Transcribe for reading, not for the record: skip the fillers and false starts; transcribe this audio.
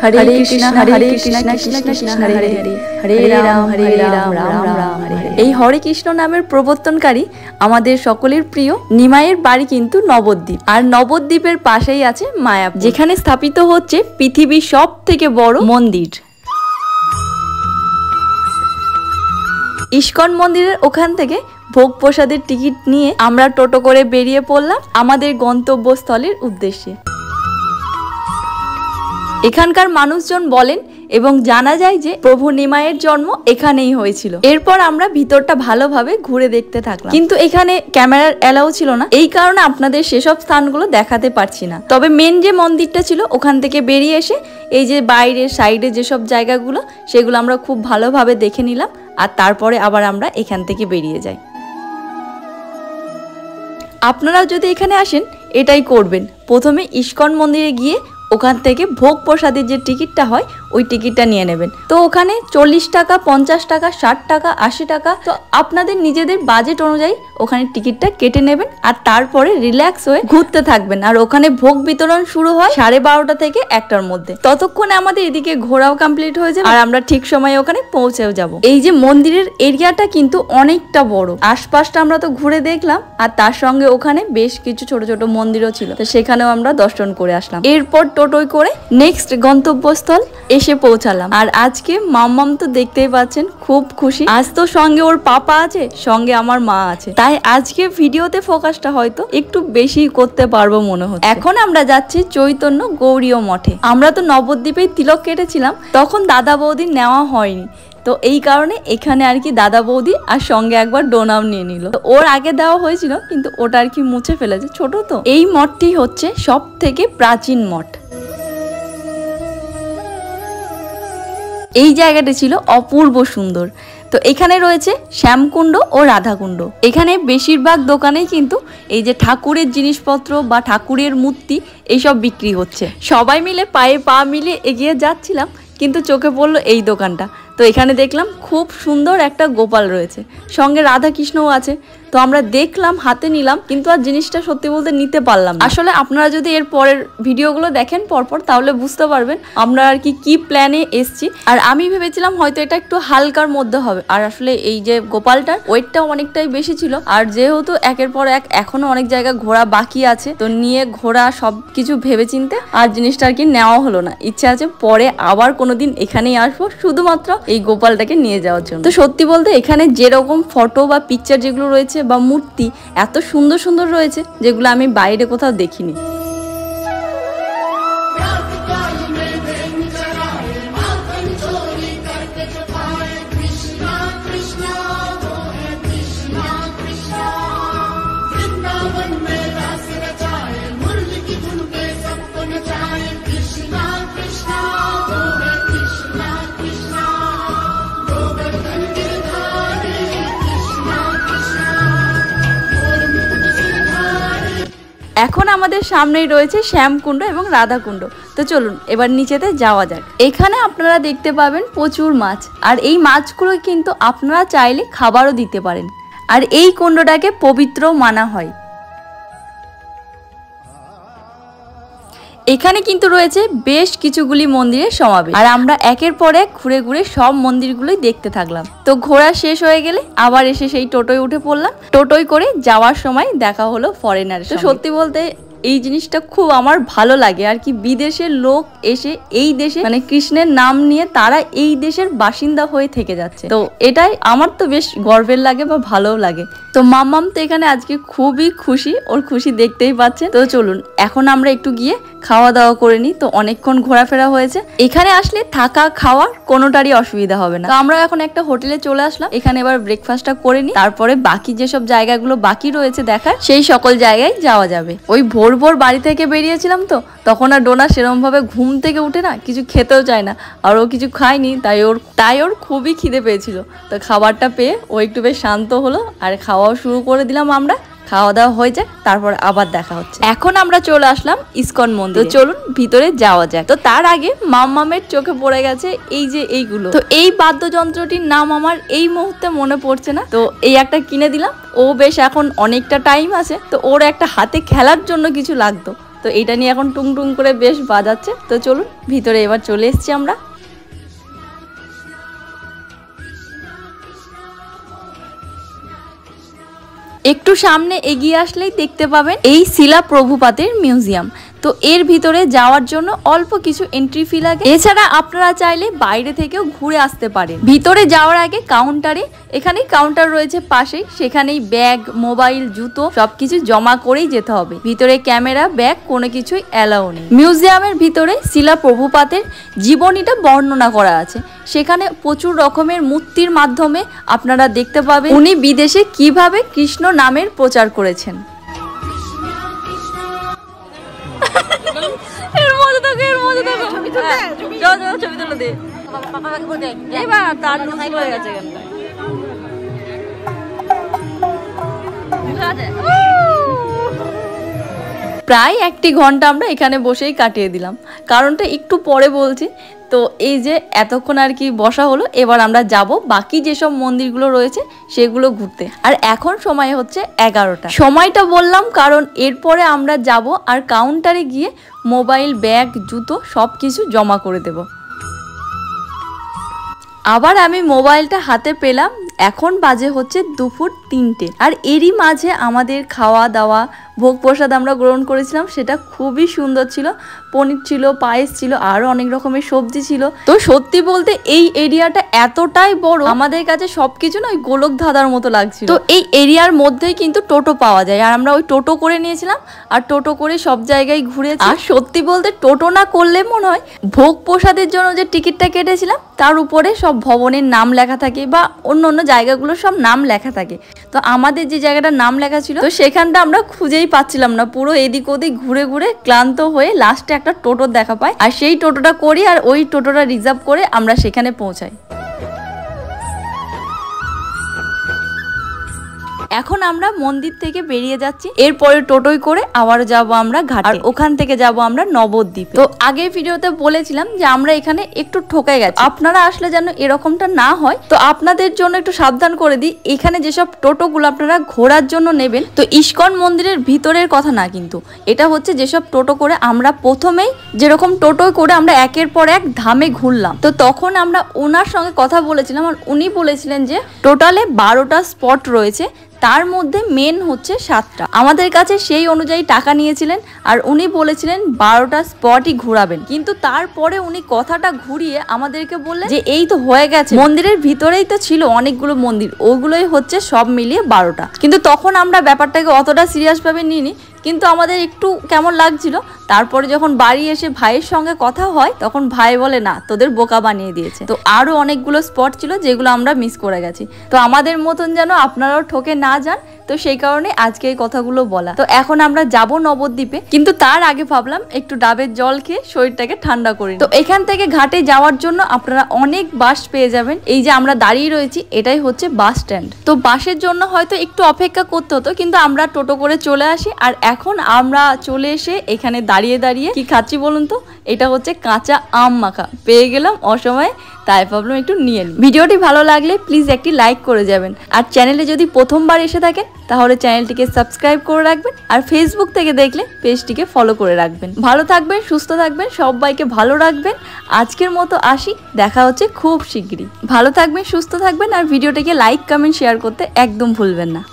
हरे कृष्णा कृष्ण कृष्ण हरे हरे हरे राम राम राम हरे हरे। এই হরে কৃষ্ণ নামের প্রবর্তনকারী আমাদের সকলের প্রিয় নিমাইয়ের বাড়ি কিন্তু নবদ্বীপ, আর নবদ্বীপের পাশেই আছে মায়াপুর, যেখানে স্থাপিত হচ্ছে পৃথিবীর সবথেকে বড় মন্দির। ইস্কন মন্দিরের ওখান থেকে ভোগ প্রসাদের টিকিট নিয়ে আমরা টোটো করে বেরিয়ে পড়লাম আমাদের গন্তব্যস্থলের উদ্দেশ্যে। এখানকার মানুষজন বলেন এবং জানা যায় যে প্রভু নিমাইয়ের জন্ম এখানেই হয়েছিল। এরপর আমরা ভিতরটা ভালোভাবে ঘুরে দেখতে থাকলাম, কিন্তু এখানে ক্যামেরার অ্যালাউ ছিল না, এই কারণে আপনাদের সেসব স্থানগুলো দেখাতে পারছি না। তবে মেন যে মন্দিরটা ছিল ওখান থেকে বেরিয়ে এসে এই যে বাইরের সাইডে যেসব জায়গাগুলো সেগুলো আমরা খুব ভালোভাবে দেখে নিলাম, আর তারপরে আবার আমরা এখান থেকে বেরিয়ে যাই। আপনারা যদি এখানে আসেন এটাই করবেন, প্রথমে ইস্কন মন্দিরে গিয়ে ওখান থেকে ভোগ প্রসাদের যে টিকিটটা হয় ওই টিকিটটা নিয়ে নেবেন। তো ওখানে 40 টাকা, 50 টাকা, 60 টাকা, 80 টাকা, তো আপনাদের নিজেদের বাজেট অনুযায়ী ওখানে টিকিটটা কেটে নেবেন, আর তারপরে রিল্যাক্স হয়ে ঘুরতে থাকবেন। আর ওখানে ভোগ বিতরণ শুরু হয় 12:30 থেকে 1টার মধ্যে। ততক্ষণে আমাদের এদিকে ঘোরাও কমপ্লিট হয়ে যাবে, আর আমরা ঠিক সময়ে ওখানে পৌঁছেও যাব। এই যে মন্দিরের এরিয়াটা কিন্তু অনেকটা বড়, আশপাশটা আমরা তো ঘুরে দেখলাম, আর তার সঙ্গে ওখানে বেশ কিছু ছোট ছোট মন্দিরও ছিল, তো সেখানেও আমরা দর্শন করে আসলাম। এরপর টোটোয় করে নেক্সট গন্তব্যস্থল এসে পৌঁছালাম। আর আজকে মাম্মাম তো দেখতেই পাচ্ছেন খুব খুশি, আজ তো সঙ্গে ওর পাপা আছে, সঙ্গে আমার মা আছে, তাই আজকে ভিডিওতে ফোকাসটা হয়তো একটু বেশি করতে পারবো মনে হচ্ছে। এখন আমরা যাচ্ছি চৈতন্য গৌড়ীয় মঠে। আমরা তো নবদ্বীপে তিলক কেটেছিলাম, তখন দাদা বৌদি নেওয়া হয়নি, তো এই কারণে এখানে আর কি দাদা বৌদি আর সঙ্গে একবার ডোনাও নিয়ে নিল। ওর আগে দেওয়া হয়েছিল কিন্তু ওটা আর কি মুছে ফেলেছে, ছোট তো। এই মঠটি হচ্ছে সব থেকে প্রাচীন মঠ। এই জায়গাটা ছিল অপূর্ব সুন্দর। তো এখানে রয়েছে শ্যামকুণ্ড ও রাধাকুণ্ড। এখানে বেশিরভাগ দোকানেই কিন্তু এই যে ঠাকুরের জিনিসপত্র বা ঠাকুরের মূর্তি এইসব বিক্রি হচ্ছে। সবাই মিলে পায়ে পা মিলে এগিয়ে যাচ্ছিলাম, কিন্তু চোখে পড়লো এই দোকানটা। তো এখানে দেখলাম খুব সুন্দর একটা গোপাল রয়েছে, সঙ্গে রাধা কৃষ্ণও আছে। তো আমরা দেখলাম, হাতে নিলাম, কিন্তু আর জিনিসটা সত্যি বলতে নিতে পারলাম না। আসলে আপনারা যদি এর পরের ভিডিওগুলো দেখেন পরপর, তাহলে বুঝতে পারবেন আমরা আর কি প্ল্যানে এসছি। আর আমি ভেবেছিলাম হয়তো এটা একটু হালকার মধ্যে হবে, আর আসলে এই যে গোপালটার ওয়েটটা অনেকটাই বেশি ছিল। আর যেহেতু একের পর এক এখনো অনেক জায়গা ঘোরা বাকি আছে, তো নিয়ে ঘোরা সবকিছু ভেবে চিনতে আর জিনিসটা আর কি নেওয়া হলো না। ইচ্ছা আছে পরে আবার কোনোদিন এখানেই আসবো শুধুমাত্র এই গোপালটাকে নিয়ে যাওয়ার জন্য। তো সত্যি বলতে এখানে যেরকম ফটো বা পিকচার যেগুলো রয়েছে বা মূর্তি এত সুন্দর সুন্দর রয়েছে, যেগুলো আমি বাইরে কোথাও দেখিনি। এখন আমাদের সামনেই রয়েছে শ্যামকুণ্ড এবং রাধাকুণ্ড। তো চলুন এবার নিচেতে যাওয়া যাক। এখানে আপনারা দেখতে পাবেন প্রচুর মাছ, আর এই মাছগুলো কিন্তু আপনারা চাইলে খাবারও দিতে পারেন। আর এই কুণ্ডটাকে পবিত্র মানা হয়। এখানে কিন্তু রয়েছে বেশ কিছুগুলি মন্দিরের সমাবেশ, আর আমরা একের পর এক ঘুরে ঘুরে সব মন্দিরগুলোই দেখতে থাকলাম। তো ঘোরা শেষ হয়ে গেলে আবার এসে সেই টোটোয় উঠে পড়লাম। টোটোয় করে যাওয়ার সময় দেখা হলো ফরেনার। তো সত্যি বলতে এই জিনিসটা খুব আমার ভালো লাগে আর কি, বিদেশের লোক এসে এই দেশে মানে কৃষ্ণের নাম নিয়ে তারা এই দেশের বাসিন্দা হয়ে থেকে যাচ্ছে। তো এটাই আমার তো বেশ গর্বের লাগে বা ভালোও লাগে। তো মাম্মাম তো এখানে আজকে খুবই খুশি, ওর খুশি দেখতেই পাচ্ছেন। তো চলুন এখন আমরা একটু গিয়ে খাওয়া দাওয়া করে নিই। তো অনেকক্ষণ ঘোরাফেরা হয়েছে, এখানে আসলে থাকা খাওয়ার কোনোটারই অসুবিধা হবে না। তো আমরা এখন একটা হোটেলে চলে আসলাম, এখানে এবার ব্রেকফাস্টটা করে নিই, তারপরে বাকি যেসব জায়গাগুলো বাকি রয়েছে দেখার সেই সকল জায়গায় যাওয়া যাবে। ওই ভোর ভোর বাড়ি থেকে বেরিয়েছিলাম, তো তখন আর ডোনা সেরকম ভাবে ঘুম থেকে উঠে না কিছু খেতেও চায় না, আর ও কিছু খায়নি, তাই ওর খুবই খিদে পেয়েছিল। তো খাবারটা পেয়ে ও একটু বেশ শান্ত হলো, আর খাওয়াও শুরু করে দিলাম আমরা। খাওয়া দাওয়া হয়ে যাক, তারপর আবার দেখা হচ্ছে। এখন আমরা চলে আসলাম ইসকন মন্দির। তো চলুন ভিতরে যাওয়া যাক। তো তার আগে মাম্মামের চোখে পড়ে গেছে এই যে এইগুলো। তো এই বাদ্যযন্ত্রটির নাম আমার এই মুহূর্তে মনে পড়ছে না, তো এই একটা কিনে দিলাম। ও বেশ এখন অনেকটা টাইম আছে, তো ওর একটা হাতে খেলার জন্য কিছু লাগতো, তো এটা নিয়ে এখন টুং টুং করে বেশ বাজাচ্ছে। তো চলুন ভিতরে এবার চলে এসেছি আমরা। একটু সামনে এগিয়ে আসলেই দেখতে পাবেন এই শিলা প্রভুপাদের মিউজিয়াম। তো এর ভিতরে যাওয়ার জন্য অল্প কিছু এন্ট্রি ফি লাগে, এছাড়া আপনারা চাইলে বাইরে থেকেও ঘুরে আসতে পারেন। ভিতরে যাওয়ার আগে কাউন্টারে, এখানেই কাউন্টার রয়েছে পাশেই, সেখানেই ব্যাগ, মোবাইল, জুতো সবকিছু জমা করেই যেতে হবে। ভিতরে ক্যামেরা, ব্যাগ কোনো কিছুই অ্যালাউ নেই। মিউজিয়ামের ভিতরে শিলা প্রভুপাদের জীবনীটা বর্ণনা করা আছে, সেখানে প্রচুর রকমের মূর্তির মাধ্যমে আপনারা দেখতে পাবেন উনি বিদেশে কিভাবে কৃষ্ণ নামের প্রচার করেছেন। প্রায় 1 ঘন্টা আমরা এখানে বসেই কাটিয়ে দিলাম, কারণটা একটু পরে বলছি। তো এই যে এতক্ষণ আর কি বসা হলো, এবার আমরা যাব বাকি যেসব মন্দিরগুলো রয়েছে সেগুলো ঘুরতে। আর এখন সময় হচ্ছে 11টা। সময়টা বললাম কারণ এরপরে আমরা যাব আর কাউন্টারে গিয়ে মোবাইল, ব্যাগ, জুতো সব কিছু জমা করে দেব। আবার আমি মোবাইলটা হাতে পেলাম, এখন বাজে হচ্ছে দুপুর 3টে। আর এরই মাঝে আমাদের খাওয়া দাওয়া, ভোগ প্রসাদ আমরা গ্রহণ করেছিলাম, সেটা খুবই সুন্দর ছিল। পনির ছিল, পায়েস ছিল, আরো অনেক রকমের সবজি ছিল। তো সত্যি বলতে এই এরিয়াটা এতটাই বড়, আমাদের কাছে সবকিছু না ওই গোলক ধাঁধার মতো লাগছিল। তো এই এরিয়ার মধ্যেই কিন্তু টোটো পাওয়া যায়, আর আমরা ওই টোটো করে নিয়েছিলাম, আর টোটো করে সব জায়গায় ঘুরেছি। আর সত্যি বলতে টোটো না করলে মনে হয় ভোগ প্রসাদের জন্য যে টিকিটটা কেটেছিলাম তার উপরে সব ভবনের নাম লেখা থাকে, বা অন্য অন্য জায়গাগুলো সব নাম লেখা থাকে। তো আমাদের যে জায়গাটার নাম লেখা ছিল, তো সেখানটা আমরা খুঁজেই পাচ্ছিলাম না। পুরো এদিক ওদিক ঘুরে ঘুরে ক্লান্ত হয়ে লাস্টে একটা টোটোর দেখা পাই, আর সেই টোটোটা করি, আর ওই টোটোটা রিজার্ভ করে আমরা সেখানে পৌঁছাই। এখন আমরা মন্দির থেকে বেরিয়ে যাচ্ছি, এরপরে টোটোই করে আবার যাব আমরা ঘাটে, আর ওখান থেকে যাব আমরা নবদ্বীপ। তো আগের ভিডিওতে বলেছিলাম যে আমরা এখানে একটু ঠকে গেছি, আপনারা আসলে যেন এরকমটা না হয়। তো আপনাদের জন্য একটু সাবধান করে দিই, এখানে যেসব টোটোগুলো আপনারা ঘোরার জন্য নেবেন, তো ইস্কন মন্দিরের ভিতরের কথা না, কিন্তু এটা হচ্ছে যেসব টোটো করে আমরা প্রথমেই যেরকম টোটো করে আমরা একের পর এক ধামে ঘুরলাম। তো তখন আমরা ওনার সঙ্গে কথা বলেছিলাম, আর উনি বলেছিলেন যে টোটালে 12টা স্পট রয়েছে, তার মধ্যে মেন হচ্ছে 7টা। আমাদের কাছে সেই অনুযায়ী টাকা নিয়েছিলেন, আর উনি বলেছিলেন 12টা স্পটই ঘোরাবেন। কিন্তু তারপরে উনি কথাটা ঘুরিয়ে আমাদেরকে বললেন যে এই তো হয়ে গেছে, মন্দিরের ভিতরেই তো ছিল অনেকগুলো মন্দির, ওগুলোই হচ্ছে সব মিলিয়ে 12টা। কিন্তু তখন আমরা ব্যাপারটাকে অতটা সিরিয়াস ভাবে নিইনি, কিন্তু আমাদের একটু কেমন লাগছিল। তারপরে যখন বাড়ি এসে ভাইয়ের সঙ্গে কথা হয়, তখন ভাই বলে না, তোদের বোকা বানিয়ে দিয়েছে। তো আরো অনেকগুলো স্পট ছিল যেগুলো আমরা মিস করে গেছি। তো আমাদের মতন যেন আপনারাও ঠকে না যান, তো সেই কারণে আজকে এই কথাগুলো বলা। তো এখন আমরা যাব নবদ্বীপে, কিন্তু তার আগে ভাবলাম একটু ডাবের জল খেয়ে শরীরটাকে ঠান্ডা করি। তো এখান থেকে ঘাটে যাওয়ার জন্য আপনারা অনেক বাস পেয়ে যাবেন। এই যে আমরা দাঁড়িয়ে রয়েছি, এটাই হচ্ছে বাস স্ট্যান্ড। তো বাসের জন্য হয়তো একটু অপেক্ষা করতে হতো, কিন্তু আমরা টোটো করে চলে আসি। আর এখন আমরা চলে এসে এখানে দাঁড়িয়ে দাঁড়িয়ে কি খাচ্ছি বলুন তো, এটা হচ্ছে কাঁচা আম মাখা পেয়ে গেলাম অসময়ে, তাই ভাবলাম একটু নিয়ে নিই। ভিডিওটি ভালো লাগলে প্লিজ একটি লাইক করে যাবেন, আর চ্যানেলে যদি প্রথমবার এসে থাকেন তাহলে চ্যানেলটিকে সাবস্ক্রাইব করে রাখবেন, আর ফেসবুক থেকে দেখলে পেজটিকে ফলো করে রাখবেন। ভালো থাকবেন, সুস্থ থাকবেন, সবাইকে ভালো রাখবেন। আজকের মতো আসি, দেখা হচ্ছে খুব শিগগিরই। ভালো থাকবেন, সুস্থ থাকবেন, আর ভিডিওটিকে লাইক, কমেন্ট, শেয়ার করতে একদম ভুলবেন না।